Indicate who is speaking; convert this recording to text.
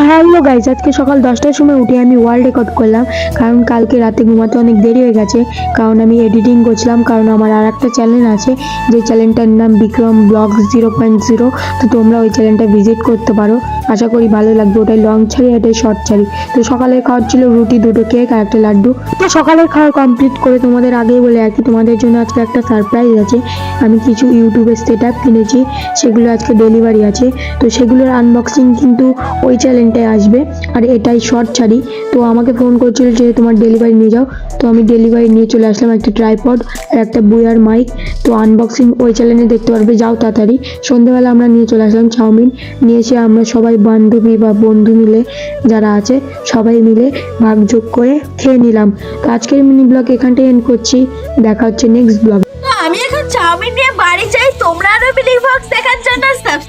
Speaker 1: Hello guys, আজকে সকাল 10টার সময় উঠে আমি ওয়ার্ল্ড রেকর্ড করলাম, কারণ কালকে রাতে ঘুমাতে অনেক দেরি হয়ে গেছে। কারণ আমি এডিটিং করছিলাম, কারণ আমার আর একটা চ্যানেল আছে, যে চ্যানেলটার নাম বিক্রম ব্লগস 0.0। তো তোমরা ওই চ্যানেলটা ভিজিট করতে পারো, আশা করি ভালো লাগবে। ওটাই লং ছাড়ি, এটাই শর্ট ছাড়ি। তো সকালের খাওয়ার ছিল রুটি, দুটো কেক আর একটা লাড্ডু। তো সকালের খাওয়ার কমপ্লিট করে তোমাদের আগেই বলে আর কি, তোমাদের জন্য আজকে একটা সারপ্রাইজ আছে। আমি কিছু ইউটিউবের সেট আপ কিনেছি, সেগুলো আজকে ডেলিভারি আছে। তো সেগুলোর আনবক্সিং কিন্তু ওই চ্যানেলটায় আসবে, আর এটাই শর্ট ছাড়ি। তো আমাকে ফোন করছিল যে তোমার ডেলিভারি নিয়ে যাও, তো আমি ডেলিভারি নিয়ে চলে আসলাম, একটা ট্রাইপড আর একটা বুয়ার মাইক। তো আনবক্সিং ওই চ্যানেলে দেখতে পারবে, যাও তাড়াতাড়ি। সন্ধ্যেবেলা আমরা নিয়ে চলে আসলাম চাউমিন, নিয়ে এসে আমরা সবাই বান্ধবী বা বন্ধু মিলে যারা আছে সবাই মিলে ভাগযোগ করে খেয়ে নিলাম। তো আজকের মিনি ব্লগ এখানটায় এন্ড করছি, দেখা হচ্ছে নেক্সট ব্লগ।
Speaker 2: তো আমি এখন চাউমিন নিয়ে বাড়ি যাই। তোমরা আরো মিলি ব্লগস দেখার জন্য সাবস্ক্রাইব